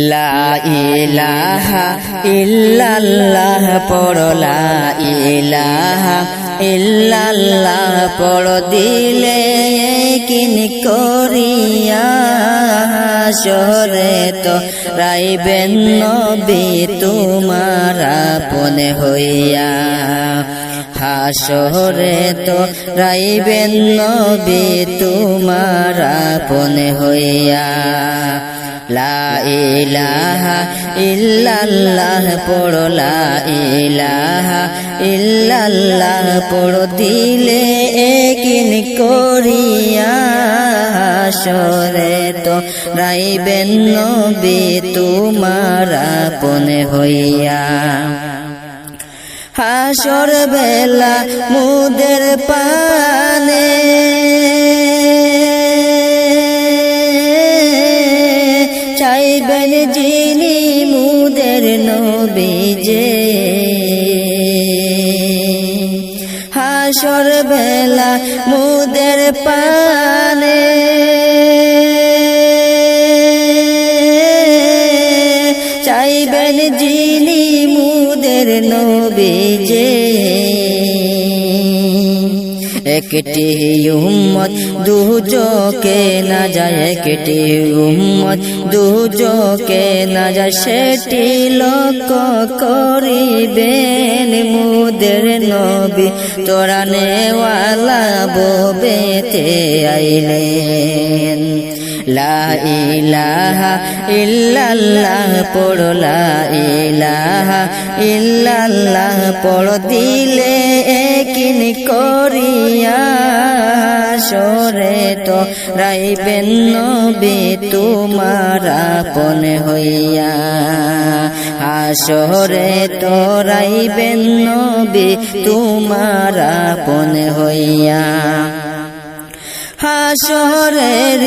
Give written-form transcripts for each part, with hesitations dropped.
লা ইলাহা ইল্লাল্লাহ পড়ো লা ইলাহা ইল্লাল্লাহ পড়ো দিলে কিন করিয়া হাসরে তো রাইবেন নবী তোমার আপন হইয়া হাসরে তো রাইবেন নবী তোমার আপন হইয়া লা ইলাহা ইল্লাল্লাহ পড়ো লা ইলাহা ইল্লাল্লাহ পড়ো দিলে কিন করিয়া হাসরে তো রাইবেন নবী তোমার আপন হইয়া হাসর বেলা মুদের পানে চাইবেন যিনি মুদের নবী যে হাসর বেলা মুদের পানে চাইবেন যিনি মুদের নবী যে একটি উম্মত দুজকে না যায় একটি উম্মত দুজকে না যায় সেটি লক্ষ্য করিবেন মুদের নবী তোরানেওয়ালা ববেতে আইলেন লা ইলাহা ইল্লাল্লাহ পড়ো লা ইলাহা ইল্লাল্লাহ পড়ো দিলে কিন করিয়া হাসরে তো রাইবেন নবী তোমার আপন হইয়া হাসরে তো রাইবেন নবী তোমার আপন হইয়া হাসরের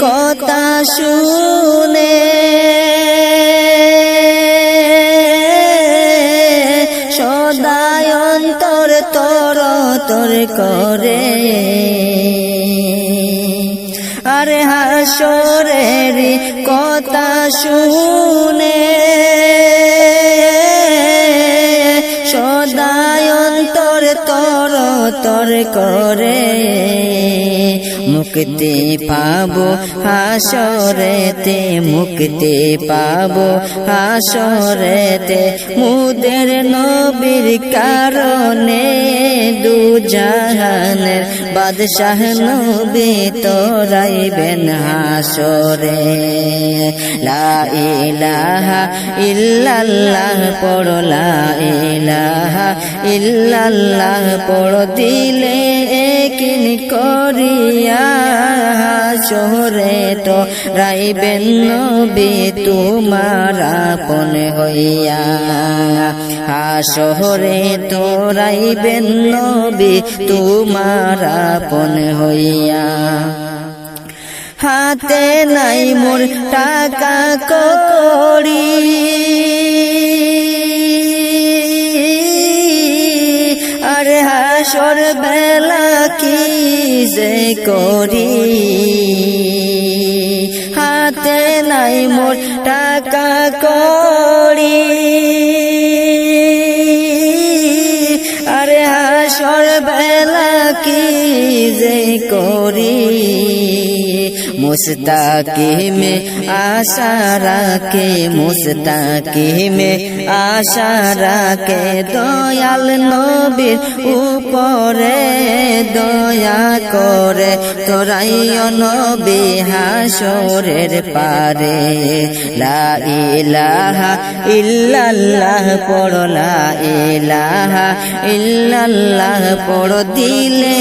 কথা শুনে সদাই অন্তর তর তর করে আরে হাসরের কথা শুনে সদাই অন্তর তর তর করে মুক্তি পাবো হাসরেতে মুক্তি পাবো হাসরেতে মুদের নবীর কারণে দু জাহানের বাদশাহ নবী তোরাইবেন হাসরে লা ইলাহা ইল্লাল্লাহ পড়ো লা ইলাহা ইল্লাল্লাহ পড়ো দিলে কিন করিয়া হাসরে তো রাইবেন নবী তোমার আপন হইয়া হাসরে তো রাইবেন নবী তোমার আপন হইয়া হাতে নাই মোর টাকা কড়ি আরে হাসর বেলা কি যে করি হাতে নাই মোর টাকা কড়ি আরে হাসর বেলা কি যে করি মুস্তাকিমে আশা রাখে মুস্তাকিমে আশা রাখে দয়াল নবীর উপরে দয়া করে তোরাইও নবী হাসরের পারে লা ইলাহা ইল্লাল্লাহ পড়ো লা ইলাহা ইল্লাল্লাহ পড়ো দিলে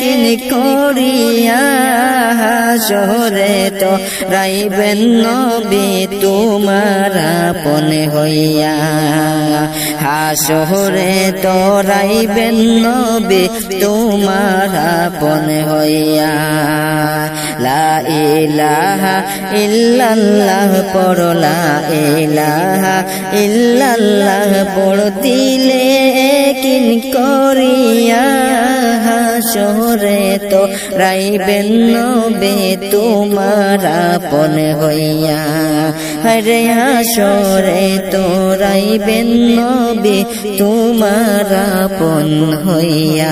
কিন করিয়া হাসরে তো রাইবেন নবী তোমার আপন হইয়া হাসরে তো রাইবেন নবী তোমার আপন হইয়া লা ইলাহা ইল্লাল্লাহ পড়ো লা ইলাহা ইল্লাল্লাহ পড়ো দিলে কিন করিয়া হাসরে তো রাইবেন নবী তোমার আপন হইয়া, হরে হাসরে তো রাইবেন নবী তোমার আপন হইয়া।